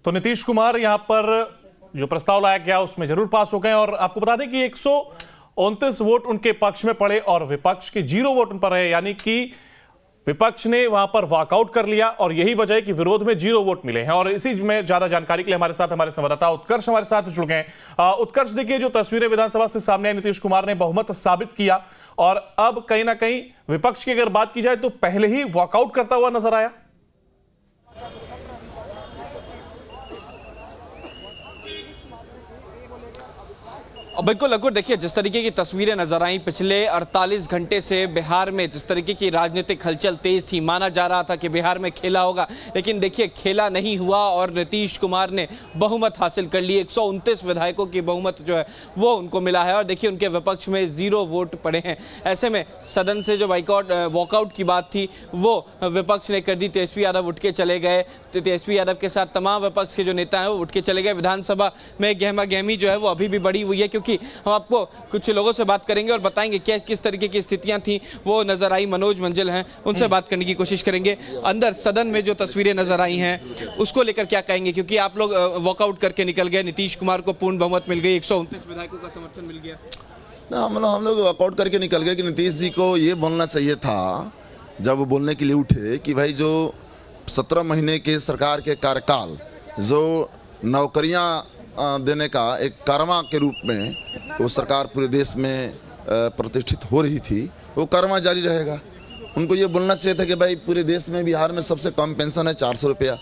तो नीतीश कुमार यहां पर जो प्रस्ताव लाया गया उसमें जरूर पास हो गए और आपको बता दें कि 129 वोट उनके पक्ष में पड़े और विपक्ष के 0 वोट उन पर रहे, यानी कि विपक्ष ने वहां पर वॉकआउट कर लिया और यही वजह है कि विरोध में 0 वोट मिले हैं। और इसी में ज्यादा जानकारी के लिए हमारे संवाददाता उत्कर्ष हमारे साथ जुड़ गए हैं। उत्कर्ष, देखिए जो तस्वीरें विधानसभा से सामने आई, नीतीश कुमार ने बहुमत साबित किया और अब कहीं ना कहीं विपक्ष की अगर बात की जाए तो पहले ही वॉकआउट करता हुआ नजर आया। बिल्कुल अंकुर, देखिए जिस तरीके की तस्वीरें नजर आई पिछले 48 घंटे से बिहार में, जिस तरीके की राजनीतिक हलचल तेज थी, माना जा रहा था कि बिहार में खेला होगा, लेकिन देखिए खेला नहीं हुआ और नीतीश कुमार ने बहुमत हासिल कर ली। 129 विधायकों की बहुमत जो है वो उनको मिला है और देखिए उनके विपक्ष में 0 वोट पड़े हैं। ऐसे में सदन से जो वॉकआउट की बात थी वो विपक्ष ने कर दी। तेजस्वी यादव उठ के चले गए, तो तेजस्वी यादव के साथ तमाम विपक्ष के जो नेता हैं वो उठ के चले गए। विधानसभा में गहमा गहमी जो है वो अभी भी बढ़ी हुई है, क्योंकि हम आपको कुछ लोगों से बात करेंगे और बताएंगे क्या किस तरीके की स्थितियां थी वो नजर आई। मनोज मंजिल हैं, उनसे बात करने की कोशिश करेंगे। अंदर सदन में जो तस्वीरें नजर आई हैं उसको लेकर क्या कहेंगे, क्योंकि आप लोग वॉकआउट करके निकल गए, नीतीश कुमार को पूर्ण बहुमत मिल गई, 129 विधायकों का समर्थन मिल गया। ना हम लोग वॉकआउट करके निकल गए कि नीतीश जी को ये बोलना चाहिए था जब वो बोलने के लिए उठे कि भाई जो 17 महीने के सरकार के कार्यकाल, जो नौकरियां देने का एक कर्मा के रूप में वो सरकार पूरे देश में प्रतिष्ठित हो रही थी, वो कर्मा जारी रहेगा। उनको ये बोलना चाहिए था कि भाई पूरे देश में बिहार में सबसे कम पेंशन है 400 रुपया,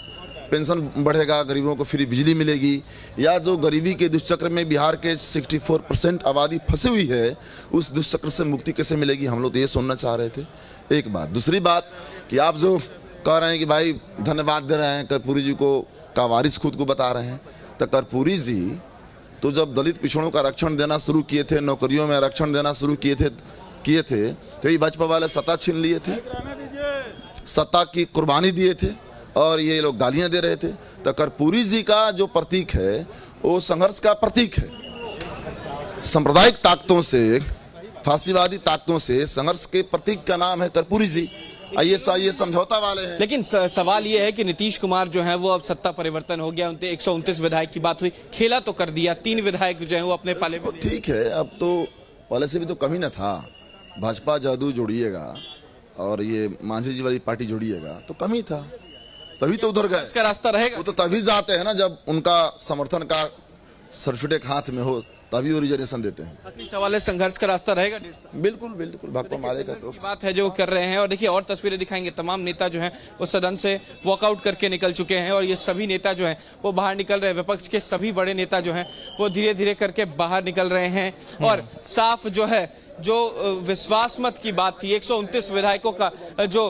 पेंशन बढ़ेगा, गरीबों को फ्री बिजली मिलेगी, या जो गरीबी के दुष्चक्र में बिहार के 64% आबादी फंसी हुई है उस दुष्चक्र से मुक्ति कैसे मिलेगी। हम लोग तो ये सुनना चाह रहे थे। एक बात। दूसरी बात कि आप जो कह रहे हैं कि भाई धन्यवाद दे रहे हैं कर्पूरी जी को, का वारिस खुद को बता रहे हैं, तो कर्पूरी जी तो जब दलित पिछड़ों का आरक्षण देना शुरू किए थे, नौकरियों में आरक्षण देना शुरू किए थे तो ये भाजपा वाले सत्ता छीन लिए थे, सत्ता की कुर्बानी दिए थे और ये लोग गालियां दे रहे थे। तो कर्पूरी जी का जो प्रतीक है वो संघर्ष का प्रतीक है। सांप्रदायिक ताकतों से, फांसीवादी ताकतों से संघर्ष के प्रतीक का नाम है कर्पूरी जी। ये समझौता वाले हैं। लेकिन सवाल ये है कि नीतीश कुमार जो है वो अब सत्ता परिवर्तन हो गया, उनके 129 विधायक की बात हुई, खेला तो कर दिया, 3 विधायक जो है वो अपने पाले में। ठीक है, अब तो पहले से भी तो कमी न था। भाजपा जादू जोड़िएगा और ये मांझी जी वाली पार्टी जोड़िएगा तो कमी था, तभी तो उधर गए। इसका रास्ता रहेगा, वो तो तभी जाते हैं ना जब उनका समर्थन का सर्टिफिकेट हाथ में हो, तभी वो रिजर्वेशन देते हैं। आखिरी सवाल है, संघर्ष का रास्ता रहेगा? बिल्कुल बिल्कुल, भाकपा मारेगा तो बात है जो कर रहे हैं। और देखिए और तस्वीरें दिखाएंगे, तमाम नेता जो हैं वो सदन से वॉकआउट करके निकल चुके हैं और ये सभी नेता जो हैं वो बाहर निकल रहे हैं। विपक्ष के सभी बड़े नेता जो हैं वो धीरे धीरे करके बाहर निकल रहे हैं और साफ जो है जो विश्वास मत की बात थी, 129 विधायकों का जो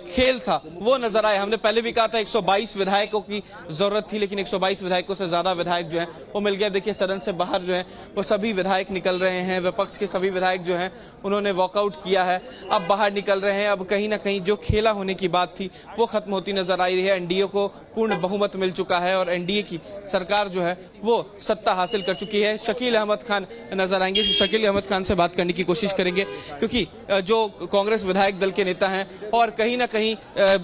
खेल था वो नजर आया। हमने पहले भी कहा था 122 विधायकों की जरूरत थी, लेकिन 122 विधायकों से ज्यादा विधायक जो हैं वो मिल गया। देखिए सदन से बाहर जो है वो सभी विधायक निकल रहे हैं, विपक्ष के सभी विधायक जो हैं उन्होंने वॉकआउट किया है, अब बाहर निकल रहे हैं। अब कहीं ना कहीं जो खेला होने की बात थी वो खत्म होती नजर आई रही है। एनडीए को पूर्ण बहुमत मिल चुका है और एनडीए की सरकार जो है वो सत्ता हासिल कर चुकी है। शकील अहमद खान नजर आएंगे, शकील अहमद खान से बात करने की कोशिश करेंगे, क्योंकि जो कांग्रेस विधायक दल के नेता हैं और कहीं ना कहीं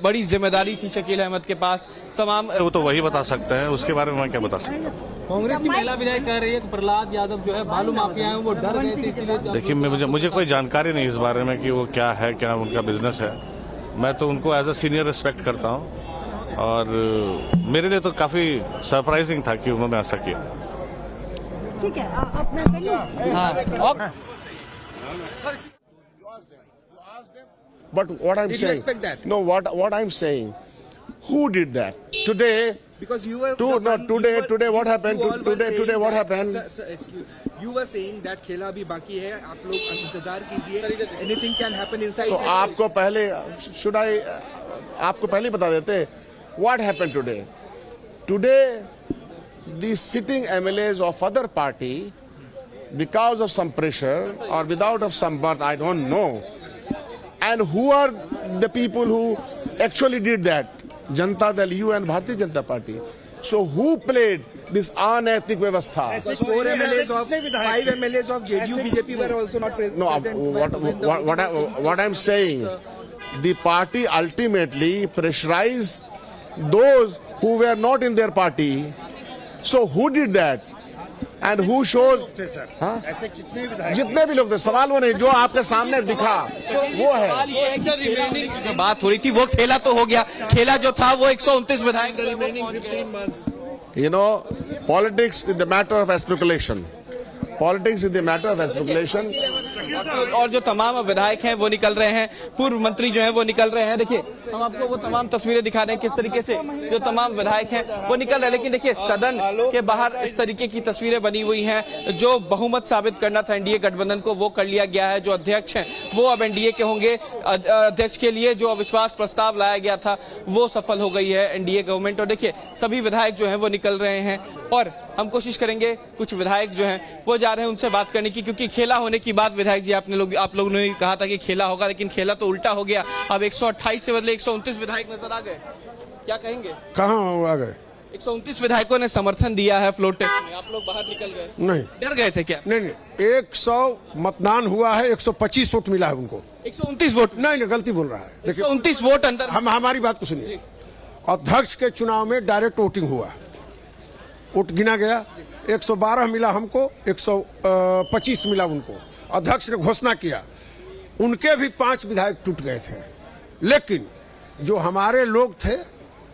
बड़ी जिम्मेदारी थी शकील अहमद के पास तमाम। वो तो वही बता सकते हैं, उसके बारे में मैं क्या बता सकता हूँ। कांग्रेस की महिला विधायक कह रही है कि प्रहलाद यादव जो है बालू माफिया है, वो डर गए थे इसलिए। देखिए मुझे कोई जानकारी नहीं इस बारे में कि वो क्या है, क्या उनका बिजनेस है। मैं तो उनको एज अ सीनियर रिस्पेक्ट करता हूँ और मेरे लिए तो काफी सरप्राइजिंग था कि उन्होंने ऐसा किया। ठीक है, अपना But what I'm saying, no, what I'm saying, who did that today? Because you were today what happened? Today what happened? You were saying that खेला भी बाकी है, आप लोग इंतजार कीजिए, anything can happen inside. तो आपको पहले आपको पहले बता देते what happened today. Today the sitting MLAs of other party, because of some pressure or without of some birth, I don't know. And who are the people who actually did that? Janata Dal, you and Bharatiya Janata Party. So who played this unethic vyavastha? 4 MLAs of 5 MLAs of JDU BJP were also not present. No, what I'm saying, the party ultimately pressurized those who were not in their party. So who did that? And who shows? हाँ? जितने भी लोग थे, सवाल वो नहीं, जो आपके सामने दिखा वो है। सवाल ये है कि रिमेनिंग जो बात हो रही थी वो खेला तो हो गया, खेला जो था वो 129 विधायक You know, politics is the matter of speculation. Politics is the matter of speculation. और जो तमाम विधायक हैं वो निकल रहे हैं, पूर्व मंत्री जो हैं वो निकल रहे हैं। देखिए हम आपको वो तमाम तस्वीरें दिखा रहे हैं किस तरीके से जो तमाम विधायक हैं वो निकल रहे हैं। लेकिन देखिए सदन के बाहर इस तरीके की तस्वीरें बनी हुई हैं। जो बहुमत साबित करना था एनडीए गठबंधन को वो कर लिया गया है। जो अध्यक्ष हैं वो अब एनडीए के होंगे। अध्यक्ष के लिए जो अविश्वास प्रस्ताव लाया गया था वो सफल हो गई है एनडीए गवर्नमेंट। और देखिए सभी विधायक जो हैं वो निकल रहे हैं और हम कोशिश करेंगे कुछ विधायक जो हैं वो जा रहे हैं उनसे बात करने की, क्योंकि खेला होने की बात विधायक जी आप लोगों ने कहा था कि खेला होगा, लेकिन खेला तो उल्टा हो गया। अब 128 से बदले 129 विधायक नजर आ गए। क्या कहेंगे? कहाँ आ गए? 129 विधायकों ने समर्थन दिया है फ्लोर टेस्ट में, आप लोग बाहर निकल गए। नहीं, डर गए थे क्या? नहीं, 100 मतदान हुआ है, 125 वोट मिला है उनको। 129 वोट? नहीं, गलती बोल रहा है। देखिए 129 वोट अंदर। हमारी बात को सुनिए। अध्यक्ष के चुनाव में डायरेक्ट वोटिंग हुआ, वोट गिना गया, 112 मिला हमको, 125 मिला उनको। अध्यक्ष ने घोषणा किया, उनके भी 5 विधायक टूट गए थे। लेकिन जो हमारे लोग थे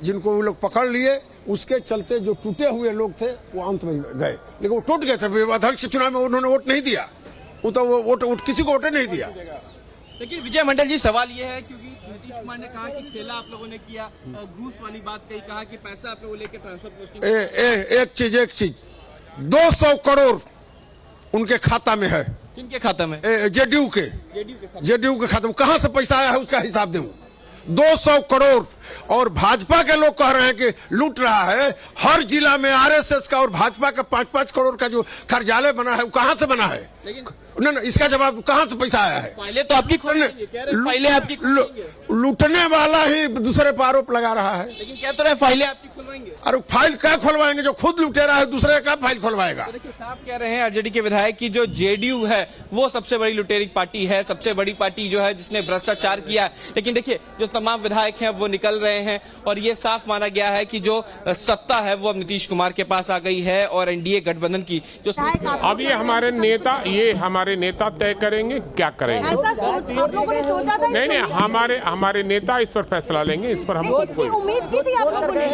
जिनको वो लोग पकड़ लिए, उसके चलते जो टूटे हुए लोग थे वो अंत में गए, लेकिन वो टूट गए थे। अध्यक्ष के चुनाव में उन्होंने वोट नहीं दिया, वो तो वोट किसी को वोट नहीं दिया। लेकिन विजय मंडल जी सवाल ये है, क्योंकि नीतीश कुमार ने कहा कि खेला आप लोगों ने किया, घूस वाली बात कही, कहा कि पैसा आप लोगों लेके ट्रांसफर पोस्टिंग। एक चीज 200 करोड़ उनके खाता में है। किनके खाता में? जेडीयू के खाते में। कहां से पैसा आया है उसका हिसाब दूं। 200 करोड़। और भाजपा के लोग कह रहे हैं कि लूट रहा है। हर जिला में आरएसएस का और भाजपा का 5-5 करोड़ का जो कार्यालय बना है वो कहां से बना है? लेकिन नहीं, इसका जवाब कहां से पैसा आया है? पहले तो आपकी फाइलें आपकी लूटने वाला ही दूसरे पर आरोप लगा रहा है। लेकिन क्या तो रहे फाइलें आपकी खुलवाएंगे? अरे फाइल क्या खुलवाएंगे? जो खुद लुटे रहा है दूसरे का फाइल खुलवाएगा? देखिए साहब कह रहे हैं आरजेडी के विधायक की जो जेडीयू है वो सबसे बड़ी लुटेरी पार्टी है, सबसे बड़ी पार्टी जो है जिसने भ्रष्टाचार किया। लेकिन देखिए जो तमाम विधायक हैं वो निकल रहे हैं और ये साफ माना गया है कि जो सत्ता है वो अब नीतीश कुमार के पास आ गई है और एनडीए गठबंधन की जो अब ये हमारे नेता तय करेंगे क्या करेंगे। आप लोगों ने सोचा था? नहीं, हमारे नेता इस पर फैसला लेंगे। इस पर हम इसकी उम्मीद की थी आप लोगों ने?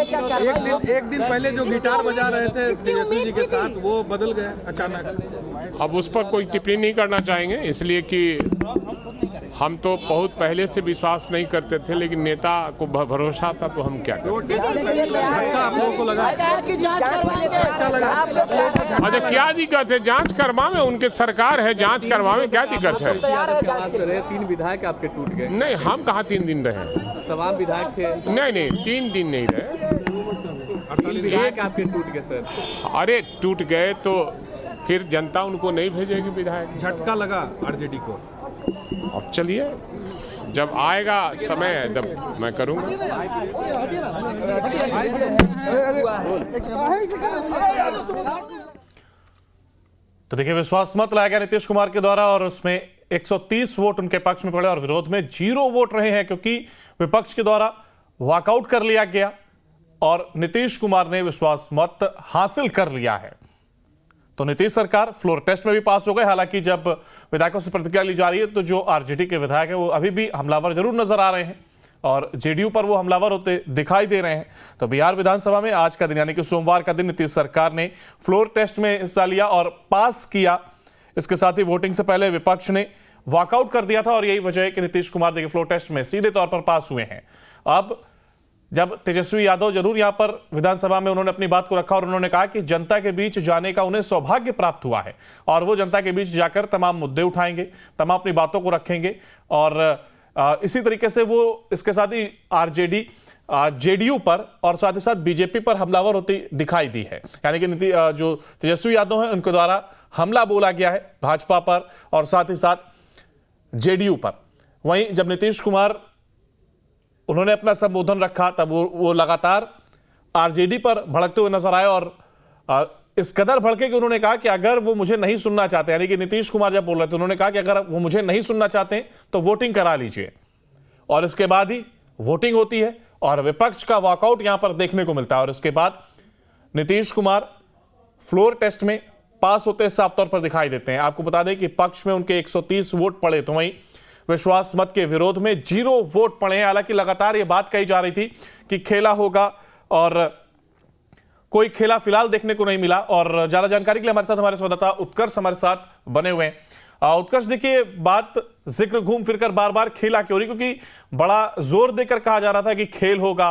एक दिन पहले जो गिटार बजा रहे थे तेजस्वी जी के साथ वो बदल गए अचानक। अब उस पर कोई टिप्पणी नहीं करना चाहेंगे, इसलिए कि हम तो बहुत पहले से विश्वास नहीं करते थे, लेकिन नेता को भरोसा था तो हम क्या करें। आप लोगों को लगा अच्छा क्या दिक्कत है? जांच करवावे, उनके सरकार है, जांच करवावे, क्या दिक्कत है? 3 विधायक आपके टूट गए। नहीं, हम कहाँ 3 दिन रहे? तमाम विधायक थे। नहीं 3 दिन नहीं रहे। 3 विधायक आपके टूट गए सर। अरे टूट गए तो फिर जनता उनको नहीं भेजेगी विधायक। झटका लगा आरजेडी को। अब चलिए, जब आएगा समय तब मैं करूंगा। तो देखिए विश्वास मत लाया गया नीतीश कुमार के द्वारा और उसमें 130 वोट उनके पक्ष में पड़े और विरोध में 0 वोट रहे हैं, क्योंकि विपक्ष के द्वारा वॉकआउट कर लिया गया और नीतीश कुमार ने विश्वास मत हासिल कर लिया है। तो नीतीश सरकार फ्लोर टेस्ट में भी पास हो गए। हालांकि जब विधायकों से प्रतिक्रिया ली जा रही है तो जो आरजेडी के विधायक हैं वो अभी भी हमलावर जरूर नजर आ रहे हैं और जेडीयू पर वो हमलावर होते दिखाई दे रहे हैं। तो बिहार विधानसभा में आज का दिन यानी कि सोमवार का दिन नीतीश सरकार ने फ्लोर टेस्ट में हिस्सा लिया और पास किया। इसके साथ ही वोटिंग से पहले विपक्ष ने वॉकआउट कर दिया था और यही वजह है कि नीतीश कुमार देखिए फ्लोर टेस्ट में सीधे तौर पर पास हुए हैं। अब जब तेजस्वी यादव जरूर यहां पर विधानसभा में उन्होंने अपनी बात को रखा और उन्होंने कहा कि जनता के बीच जाने का उन्हें सौभाग्य प्राप्त हुआ है और वो जनता के बीच जाकर तमाम मुद्दे उठाएंगे, तमाम अपनी बातों को रखेंगे और इसी तरीके से वो इसके साथ ही आरजेडी जेडीयू पर और साथ ही साथ बीजेपी पर हमलावर होती दिखाई दी है। यानी कि जो तेजस्वी यादव हैं उनके द्वारा हमला बोला गया है भाजपा पर और साथ ही साथ जेडीयू पर। वहीं जब नीतीश कुमार उन्होंने अपना संबोधन रखा तब वो लगातार आरजेडी पर भड़कते हुए नजर आए और इस कदर भड़के कि उन्होंने कहा कि अगर वो मुझे नहीं सुनना चाहते, यानी कि नीतीश कुमार जब बोल रहे थे उन्होंने कहा कि अगर वो मुझे नहीं सुनना चाहते तो वोटिंग करा लीजिए। और इसके बाद ही वोटिंग होती है और विपक्ष का वॉकआउट यहां पर देखने को मिलता है। और इसके बाद नीतीश कुमार फ्लोर टेस्ट में पास होते साफ तौर पर दिखाई देते हैं। आपको बता दें कि पक्ष में उनके 130 वोट पड़े, तो वहीं विश्वास मत के विरोध में 0 वोट पड़े हैं। हालांकि लगातार यह बात कही जा रही थी कि खेला होगा और कोई खेला फिलहाल देखने को नहीं मिला। और ज्यादा जानकारी के लिए हमारे साथ हमारे संवाददाता उत्कर्ष हमारे साथ बने हुए हैं। उत्कर्ष, देखिए बात जिक्र घूम फिरकर बार बार खेला क्यों रही, क्योंकि बड़ा जोर देकर कहा जा रहा था कि खेल होगा,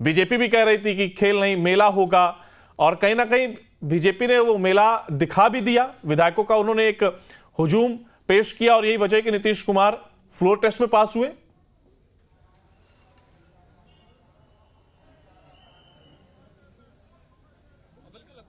बीजेपी भी कह रही थी कि खेल नहीं मेला होगा, और कहीं ना कहीं बीजेपी ने वो मेला दिखा भी दिया। विधायकों का उन्होंने एक हुजूम पेश किया और यही वजह है कि नीतीश कुमार फ्लोर टेस्ट में पास हुए।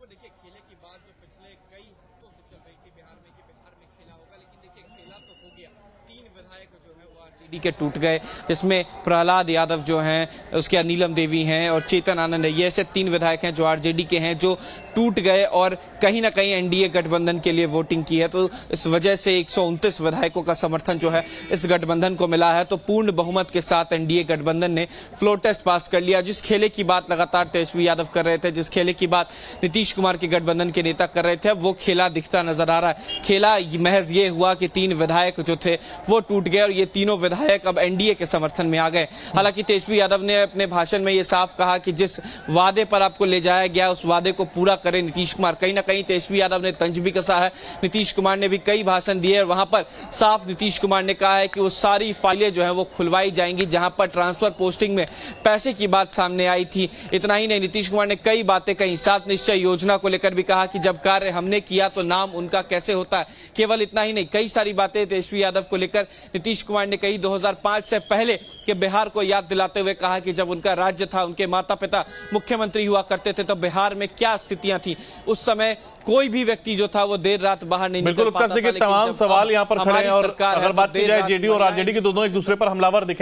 देखिए खेले की बात जो पिछले कई हफ्तों से चल रही थी बिहार में कि बिहार में खेला होगा, लेकिन देखिए खेला तो हो गया। 3 विधायक जो है वो आरजेडी के टूट गए, जिसमें प्रहलाद यादव जो हैं, उसके नीलम देवी हैं और चेतन आनंद है। ये ऐसे 3 विधायक हैं जो आरजेडी के हैं जो टूट गए और कहीं ना कहीं एनडीए गठबंधन के लिए वोटिंग की है। तो इस वजह से 129 विधायकों का समर्थन जो है इस गठबंधन को मिला है। तो पूर्ण बहुमत के साथ एनडीए गठबंधन ने फ्लोर टेस्ट पास कर लिया। जिस खेले की बात लगातार तेजस्वी यादव कर रहे थे, जिस खेले की बात नीतीश कुमार के गठबंधन के नेता कर रहे थे, अब वो खेला दिखता नजर आ रहा है। खेला महज ये हुआ कि 3 विधायक जो थे वो टूट गए और ये तीनों विधायक अब एनडीए के समर्थन में आ गए। हालांकि तेजस्वी यादव ने अपने भाषण में ये साफ कहा कि जिस वादे पर आपको ले जाया गया उस वादे को पूरा करें नीतीश कुमार। कहीं ना कहीं तेजस्वी यादव ने तंज भी कसा है। नीतीश कुमार ने भी कई भाषण दिए और वहां पर साफ नीतीश कुमार ने कहा है कि वो सारी फाइलें जो है वो खुलवाई जाएंगी जहां पर ट्रांसफर पोस्टिंग में पैसे की बात सामने आई थी। इतना ही नहीं, नीतीश कुमार ने कई बातें कही। 7 निश्चय योजना को लेकर भी कहा कि जब कार्य हमने किया तो नाम उनका कैसे होता है। केवल इतना ही नहीं, कई सारी बातें तेजस्वी यादव को लेकर नीतीश कुमार ने कही। 2005 से पहले के बिहार को याद दिलाते हुए कहा कि जब उनका राज्य था, उनके माता पिता मुख्यमंत्री हुआ करते थे, तो बिहार में क्या स्थितियां थी। उस समय कोई भी व्यक्ति जो था वो देर रात बाहर नहीं निकल पाता था। तमाम सवाल यहाँ पर खड़े हैं और अगर बात की जाए जेडीयू और आरजेडी के, दोनों एक दूसरे पर हमलावर दिखे।